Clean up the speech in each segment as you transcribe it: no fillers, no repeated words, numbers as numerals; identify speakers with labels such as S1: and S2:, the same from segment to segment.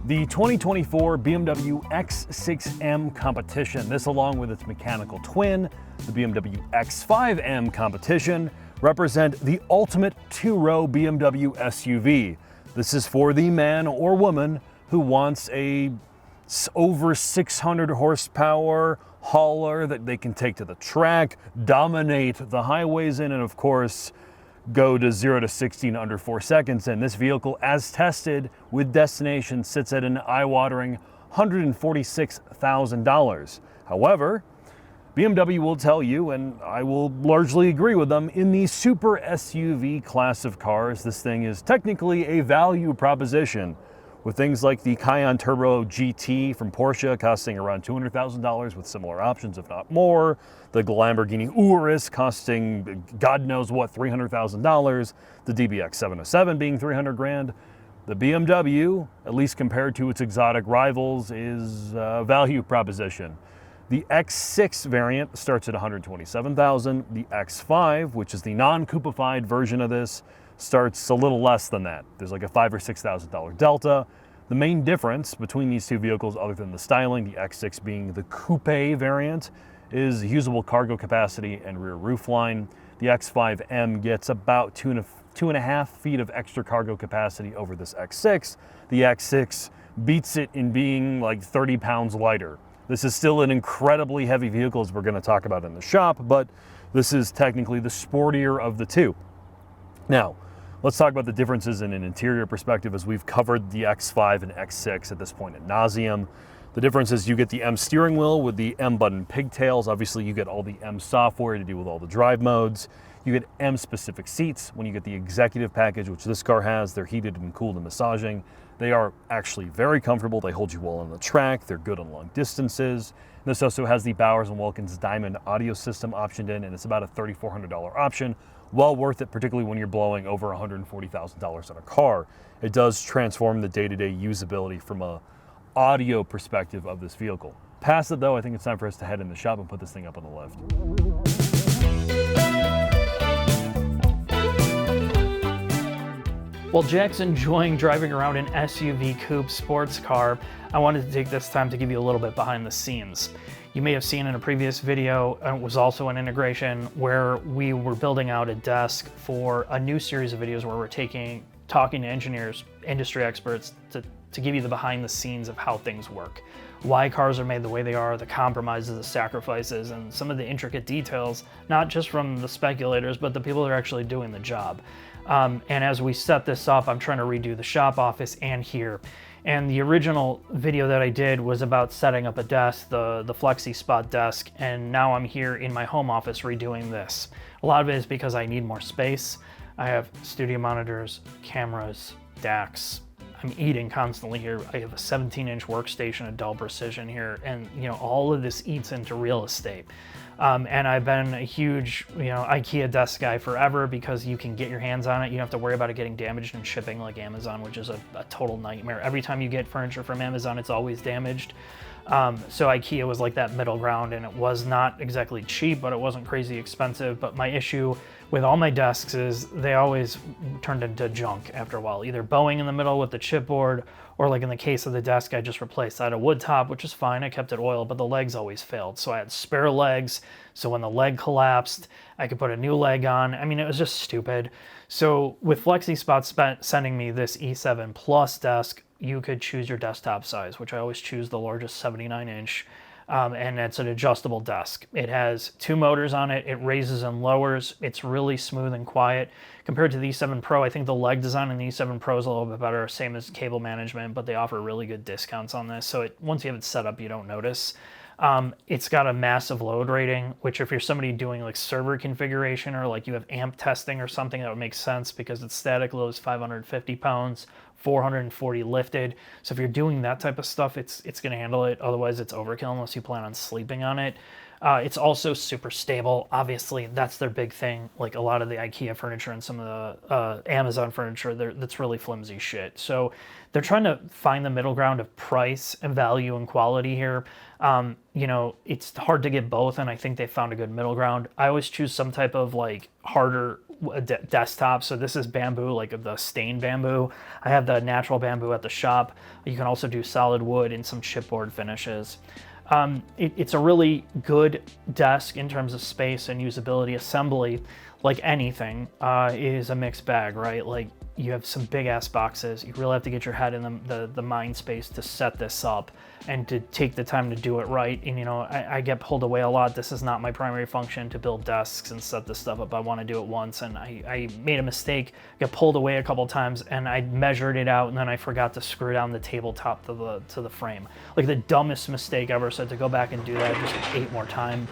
S1: The 2024 BMW X6M Competition, this along with its mechanical twin, the BMW X5M Competition, represent the ultimate two-row BMW SUV. This is for the man or woman who wants a over 600 horsepower hauler that they can take to the track, dominate the highways in, and of course, go to 0 to 60 in under 4 seconds. And this vehicle, as tested with destination, sits at an eye-watering $146,000. However, BMW will tell you, and I will largely agree with them, in the super SUV class of cars, this thing is technically a value proposition, with things like the Cayenne Turbo GT from Porsche costing around $200,000 with similar options, if not more. The Lamborghini Urus costing God knows what, $300,000. The DBX 707 being $300,000. The BMW, at least compared to its exotic rivals, is a value proposition. The X6 variant starts at $127,000. The X5, which is the non-coupified version of this, starts a little less than that. There's like a $5,000 or $6,000 delta. The main difference between these two vehicles, other than the styling, the X6 being the coupe variant, is usable cargo capacity and rear roof line. The X5M gets about 2.5 feet of extra cargo capacity over this X6. The X6 beats it in being like 30 pounds lighter. This is still an incredibly heavy vehicle, as we're going to talk about in the shop, but this is technically the sportier of the two. Now, let's talk about the differences in an interior perspective, as we've covered the X5 and X6 at this point ad nauseum. The difference is you get the M steering wheel with the M button pigtails. Obviously, you get all the M software to deal with all the drive modes. You get M specific seats when you get the executive package, which this car has. They're heated and cooled and massaging. They are actually very comfortable. They hold you well on the track. They're good on long distances. This also has the Bowers & Wilkins Diamond audio system optioned in, and it's about a $3,400 option. Well worth it, particularly when you're blowing over $140,000 on a car. It does transform the day-to-day usability from a audio perspective of this vehicle. Past it though, I think it's time for us to head in the shop and put this thing up on the lift.
S2: While Jack's enjoying driving around an SUV coupe sports car, I wanted to take this time to give you a little bit behind the scenes. You may have seen in a previous video, it was also an integration where we were building out a desk for a new series of videos where we're talking to engineers, industry experts, to give you the behind the scenes of how things work. Why cars are made the way they are, the compromises, the sacrifices, and some of the intricate details, not just from the speculators, but the people that are actually doing the job. And as we set this up, I'm trying to redo the shop office and here. And the original video that I did was about setting up a desk, the Flexi Spot desk, and now I'm here in my home office redoing this. A lot of it is because I need more space. I have studio monitors, cameras, DACs. I'm eating constantly here. I have a 17-inch workstation, a Dell Precision here, and all of this eats into real estate. And I've been a huge, IKEA desk guy forever because you can get your hands on it. You don't have to worry about it getting damaged and shipping like Amazon, which is a total nightmare. Every time you get furniture from Amazon, it's always damaged. So IKEA was like that middle ground, and it was not exactly cheap, but it wasn't crazy expensive. But my issue with all my desks is they always turned into junk after a while, either bowing in the middle with the chipboard, or like in the case of the desk I just replaced, I had a wood top, which is fine, I kept it oiled, but the legs always failed. So I had spare legs, so when the leg collapsed, I could put a new leg on. I mean, it was just stupid. So with FlexiSpot sending me this E7 Plus desk, you could choose your desktop size, which I always choose the largest 79-inch. And it's an adjustable desk. It has 2 motors on it. It raises and lowers. It's really smooth and quiet. Compared to the E7 Pro, I think the leg design in the E7 Pro is a little bit better, same as cable management, but they offer really good discounts on this. So once you have it set up, you don't notice. It's got a massive load rating, which if you're somebody doing like server configuration or like you have amp testing or something, that would make sense because its static load is 550 pounds, 440 lifted. So if you're doing that type of stuff, it's going to handle it. Otherwise, it's overkill unless you plan on sleeping on it. It's also super stable. Obviously, that's their big thing. Like a lot of the IKEA furniture and some of the Amazon furniture, that's really flimsy shit. So they're trying to find the middle ground of price and value and quality here. You know, it's hard to get both, and I think they found a good middle ground. I always choose some type of like harder desktop. So this is bamboo, like the stained bamboo. I have the natural bamboo at the shop. You can also do solid wood and some chipboard finishes. It's a really good desk in terms of space and usability. Assembly, like anything, is a mixed bag, right? Like you have some big ass boxes. You really have to get your head in the mind space to set this up and to take the time to do it right. And you know, I get pulled away a lot. This is not my primary function to build desks and set this stuff up. I want to do it once, and I made a mistake, got pulled away a couple times, and I measured it out, and then I forgot to screw down the tabletop to the frame. Like the dumbest mistake ever. So to go back and do that just 8 more times.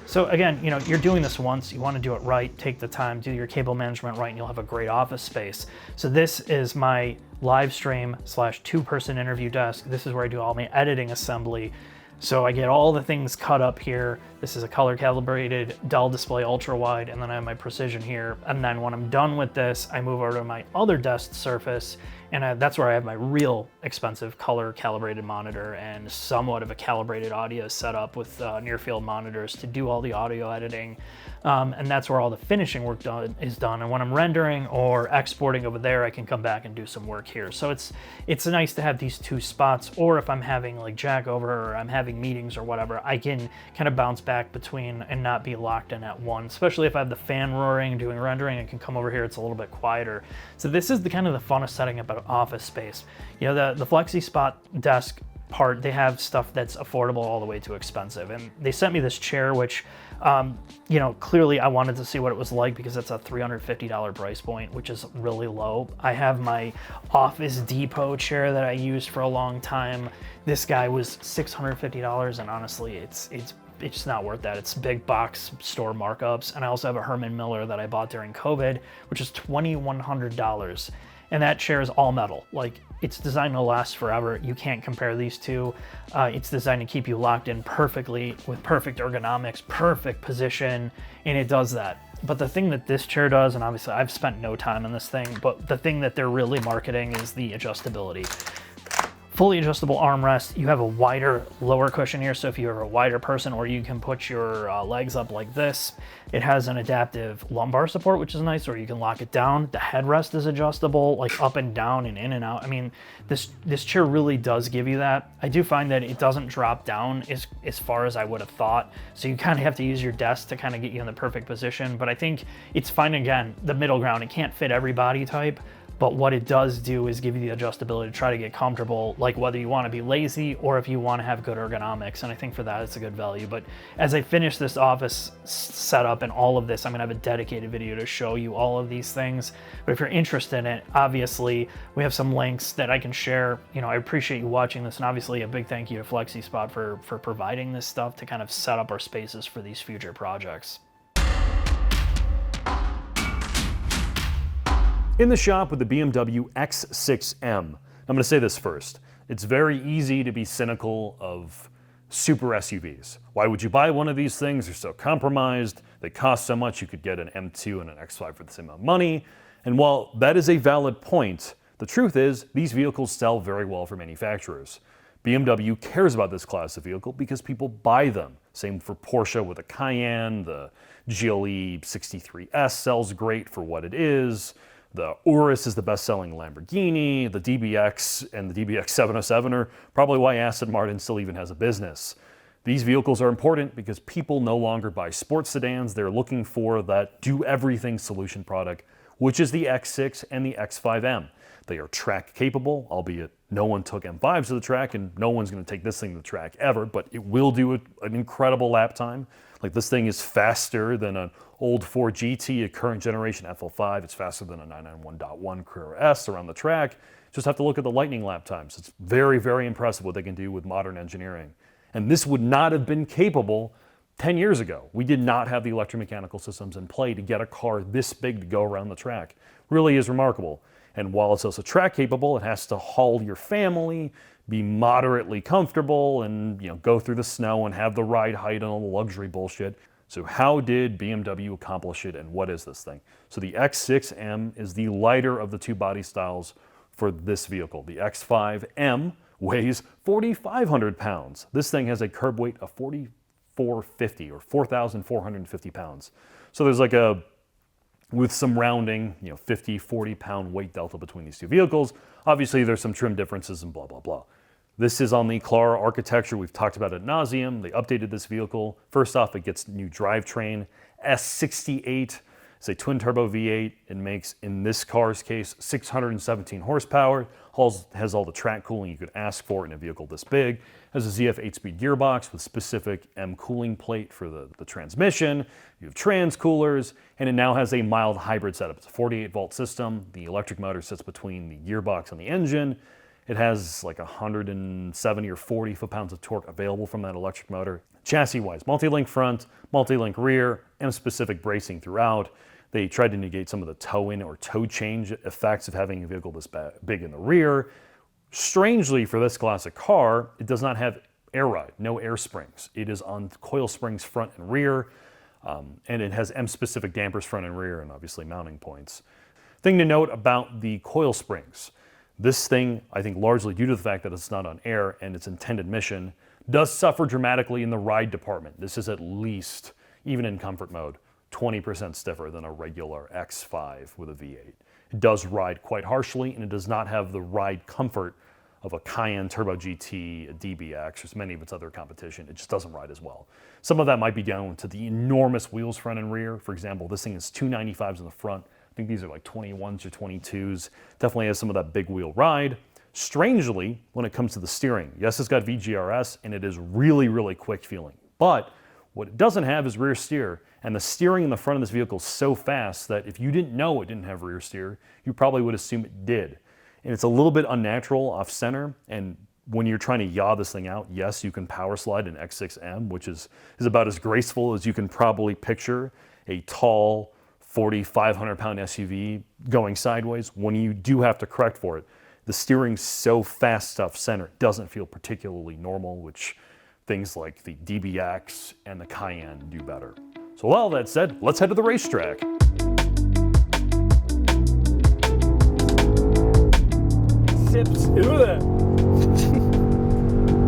S2: So again, you know, you're doing this once, you want to do it right, take the time, do your cable management right, and you'll have a great office space. So this is my live stream / 2-person interview desk. This is where I do all my editing assembly. So I get all the things cut up here. This is a color calibrated Dell display ultra wide, and then I have my precision here. And then when I'm done with this, I move over to my other desk surface, and that's where I have my real expensive color calibrated monitor and somewhat of a calibrated audio setup with near field monitors to do all the audio editing. And that's where all the finishing work is done. And when I'm rendering or exporting over there, I can come back and do some work here. So it's nice to have these 2 spots, or if I'm having like Jack over or I'm having meetings or whatever, I can kind of bounce back between and not be locked in at one, especially if I have the fan roaring, doing rendering, I can come over here, it's a little bit quieter. So this is the kind of the funnest setting up an office space. You know, the Flexi Spot desk part, they have stuff that's affordable all the way to expensive. And they sent me this chair, which, you know, clearly I wanted to see what it was like because it's a $350 price point, which is really low. I have my Office Depot chair that I used for a long time. This guy was $650, and honestly, it's just not worth that. It's big box store markups. And I also have a Herman Miller that I bought during COVID, which is $2,100. And that chair is all metal. Like, it's designed to last forever. You can't compare these two. It's designed to keep you locked in perfectly with perfect ergonomics, perfect position, and it does that. But the thing that this chair does, and obviously I've spent no time on this thing, but the thing that they're really marketing is the adjustability. Fully adjustable armrest. You have a wider lower cushion here, so if you're a wider person, or you can put your legs up like this. It has an adaptive lumbar support, which is nice, or you can lock it down. The headrest is adjustable, like up and down and in and out. I mean, this chair really does give you that. I do find that it doesn't drop down as far as I would have thought, so you kind of have to use your desk to kind of get you in the perfect position, but I think it's finding, again, the middle ground. It can't fit every body type, but what it does do is give you the adjustability to try to get comfortable, like whether you want to be lazy or if you want to have good ergonomics. And I think for that, it's a good value. But as I finish this office setup and all of this, I'm going to have a dedicated video to show you all of these things. But if you're interested in it, obviously we have some links that I can share. You know, I appreciate you watching this, and obviously a big thank you to FlexiSpot for providing this stuff to kind of set up our spaces for these future projects.
S1: In the shop with the BMW X6M, I'm going to say this first. It's very easy to be cynical of super SUVs. Why would you buy one of these things? They're so compromised. They cost so much. You could get an M2 and an X5 for the same amount of money. And while that is a valid point, the truth is these vehicles sell very well for manufacturers. BMW cares about this class of vehicle because people buy them. Same for Porsche with a Cayenne. The GLE 63S sells great for what it is. The Urus is the best-selling Lamborghini. The DBX and the DBX 707 are probably why Aston Martin still even has a business. These vehicles are important because people no longer buy sports sedans. They're looking for that do-everything solution product, which is the X6 and the X5M. They are track capable, albeit no one took M5s to the track, and no one's going to take this thing to the track ever, but it will do an incredible lap time. Like, this thing is faster than an old Ford GT, a current generation FL5. It's faster than a 991.1 Carrera S around the track. Just have to look at the lightning lap times. It's very, very impressive what they can do with modern engineering. And this would not have been capable 10 years ago. We did not have the electromechanical systems in play to get a car this big to go around the track. Really is remarkable. And while it's also track capable, it has to haul your family, be moderately comfortable and, you know, go through the snow and have the ride height and all the luxury bullshit. So how did BMW accomplish it, and what is this thing? So the X6M is the lighter of the two body styles for this vehicle. The X5M weighs 4,500 pounds. This thing has a curb weight of 4,450 or 4,450 pounds. So there's like a, with some rounding, you know, 50, 40 pound weight delta between these two vehicles. Obviously there's some trim differences and blah, blah, blah. This is on the Clara architecture. We've talked about it ad nauseum. They updated this vehicle. First off, it gets new drivetrain. S68. It's a twin turbo V8. It makes, in this car's case, 617 horsepower. Has all the track cooling you could ask for in a vehicle this big. Has a ZF 8-speed gearbox with specific M cooling plate for the transmission. You have trans coolers, and it now has a mild hybrid setup. It's a 48-volt system. The electric motor sits between the gearbox and the engine. It has like 170 or 40 foot-pounds of torque available from that electric motor. Chassis-wise, multi-link front, multi-link rear, and specific bracing throughout. They tried to negate some of the toe-in or toe-change effects of having a vehicle this big in the rear. Strangely, for this classic car, it does not have air ride, no air springs. It is on coil springs front and rear, and it has M-specific dampers front and rear, and obviously mounting points. Thing to note about the coil springs. This thing, I think largely due to the fact that it's not on air and its intended mission, does suffer dramatically in the ride department. This is at least, even in comfort mode, 20% stiffer than a regular X5 with a V8. It does ride quite harshly, and it does not have the ride comfort of a Cayenne Turbo GT, a DBX, or many of its other competition. It just doesn't ride as well. Some of that might be down to the enormous wheels front and rear. For example, this thing is 295s in the front. I think these are like 21s or 22s. Definitely has some of that big wheel ride. Strangely, when it comes to the steering, yes, it's got VGRS, and it is really, really quick feeling. But what it doesn't have is rear steer. And the steering in the front of this vehicle is so fast that if you didn't know it didn't have rear steer, you probably would assume it did. And it's a little bit unnatural off center. And when you're trying to yaw this thing out, yes, you can power slide an X6M, which is about as graceful as you can probably picture a tall 4,500 pound SUV going sideways. When you do have to correct for it, the steering's so fast off center, it doesn't feel particularly normal, which things like the DBX and the Cayenne do better. So with all that said, let's head to the racetrack. Sips.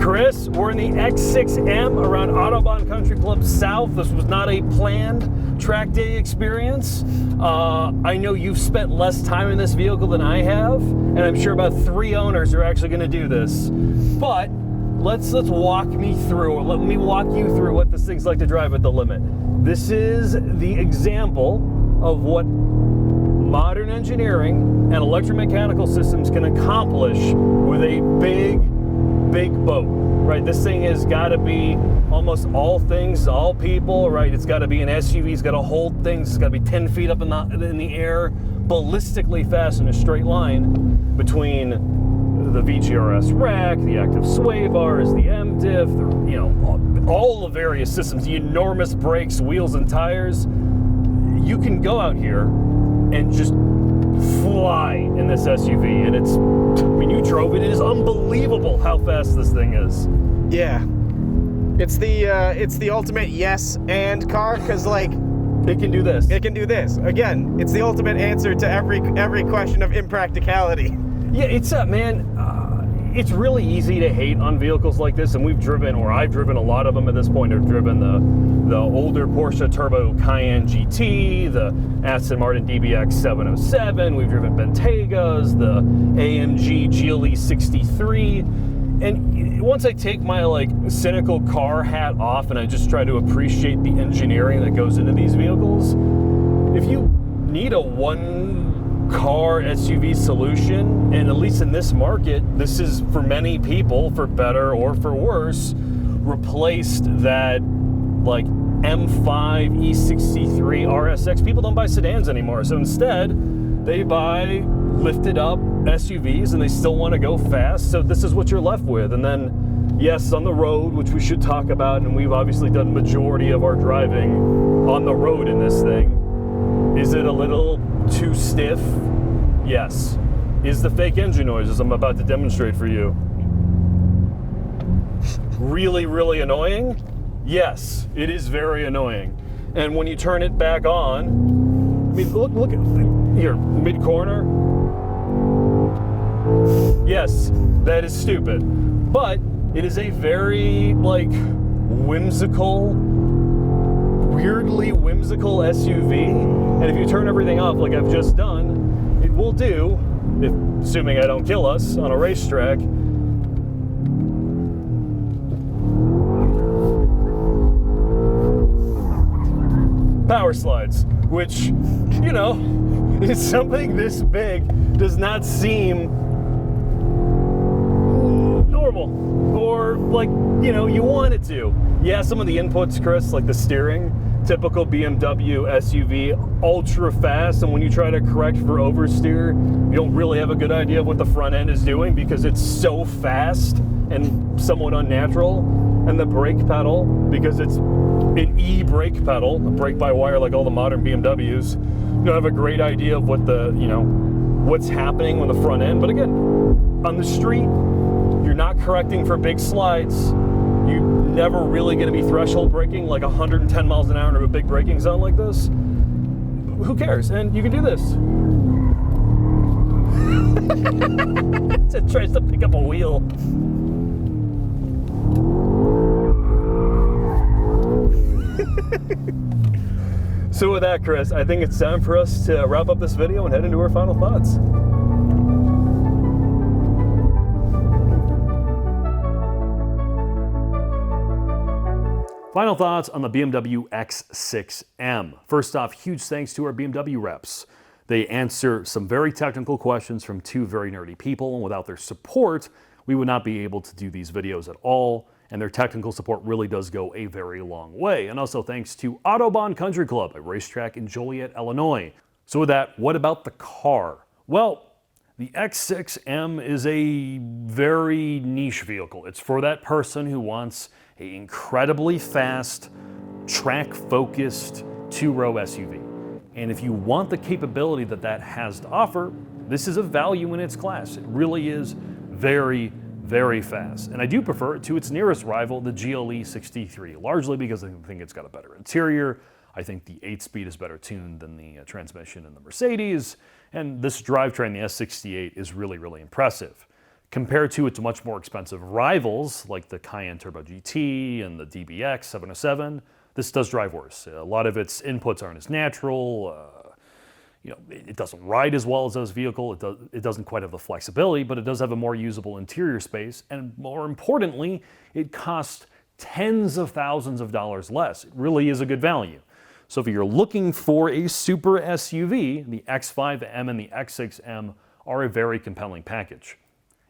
S1: Chris, we're in the X6M around Autobahn Country Club South. This was not a planned track day experience. I know you've spent less time in this vehicle than I have, and I'm sure about 3 owners are actually going to do this. But let's walk me through, or let me walk you through what this thing's like to drive at the limit. This is the example of what modern engineering and electromechanical systems can accomplish with a big boat, right? This thing has got to be almost all things, all people, right? It's got to be an SUV, it's got to hold things, it's got to be 10 feet up in the air, ballistically fast in a straight line between the VGRS rack, the active sway bars, the M-diff, you know, all the various systems, the enormous brakes, wheels, and tires. You can go out here and just fly in this SUV, and it's, when you drove it, it is unbelievable how fast this thing is.
S3: Yeah, it's the ultimate yes and car, because like
S1: it can do this.
S3: It can do this. Again, it's the ultimate answer to every question of impracticality.
S1: Yeah, it's man. It's really easy to hate on vehicles like this, and we've driven, or I've driven a lot of them at this point. I've driven the older Porsche Turbo Cayenne GT, the Aston Martin DBX 707. We've driven Bentegas, the AMG GLE 63. And once I take my like cynical car hat off and I just try to appreciate the engineering that goes into these vehicles, if you need a one-car SUV solution, and at least in this market, this is for many people, for better or for worse, replaced that like M5 E63 RSX. People don't buy sedans anymore, so instead they buy lifted up SUVs, and they still want to go fast, so this is what you're left with. And then, yes, on the road, which we should talk about, and we've obviously done majority of our driving on the road in this thing, is it a little too stiff? Yes. Is the fake engine noise, as I'm about to demonstrate for you, really, really annoying? Yes, it is very annoying. And when you turn it back on, I mean, look at here, mid-corner. Yes, that is stupid. But it is a very, like, whimsical, weirdly whimsical SUV. And if you turn everything off like I've just done, it will do, assuming I don't kill us on a racetrack, power slides, which, you know, is something this big does not seem normal or like, you know, you want it to. Yeah, some of the inputs, Chris, like the steering, typical BMW SUV, ultra fast, and when you try to correct for oversteer, you don't really have a good idea of what the front end is doing because it's so fast and somewhat unnatural. And the brake pedal, because it's an e-brake pedal, a brake-by-wire like all the modern BMWs, you don't have a great idea of what the, you know, what's happening with the front end. But again, on the street, you're not correcting for big slides. You're never really going to be threshold braking like 110 miles an hour into a big braking zone like this. Who cares? And you can do this. It tries to pick up a wheel. So with that, Chris, I think it's time for us to wrap up this video and head into our final thoughts. Final thoughts on the BMW X6M. First off, huge thanks to our BMW reps. They answer some very technical questions from two very nerdy people, and without their support, we would not be able to do these videos at all. And their technical support really does go a very long way. And also thanks to Autobahn Country Club, a racetrack in Joliet, Illinois. So with that, what about the car? Well, the X6M is a very niche vehicle. It's for that person who wants an incredibly fast, track-focused, two-row SUV. And if you want the capability that that has to offer, this is a value in its class. It really is very, very fast. And I do prefer it to its nearest rival, the GLE 63, largely because I think it's got a better interior. I think the 8-speed is better tuned than the transmission in the Mercedes. And this drivetrain, the S68, is really, really impressive. Compared to its much more expensive rivals, like the Cayenne Turbo GT and the DBX 707, this does drive worse. A lot of its inputs aren't as natural. You know, it doesn't ride as well as this vehicle. It doesn't quite have the flexibility, but it does have a more usable interior space. And more importantly, it costs tens of thousands of dollars less. It really is a good value. So if you're looking for a super SUV, the X5M and the X6M are a very compelling package.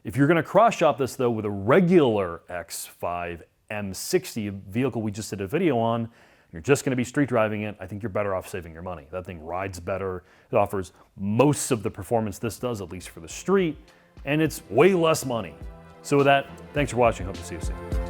S1: If you're going to cross-shop this, though, with a regular X5 M60 vehicle we just did a video on, you're just going to be street driving it, I think you're better off saving your money. That thing rides better. It offers most of the performance this does, at least for the street, and it's way less money. So with that, thanks for watching. Hope to see you soon.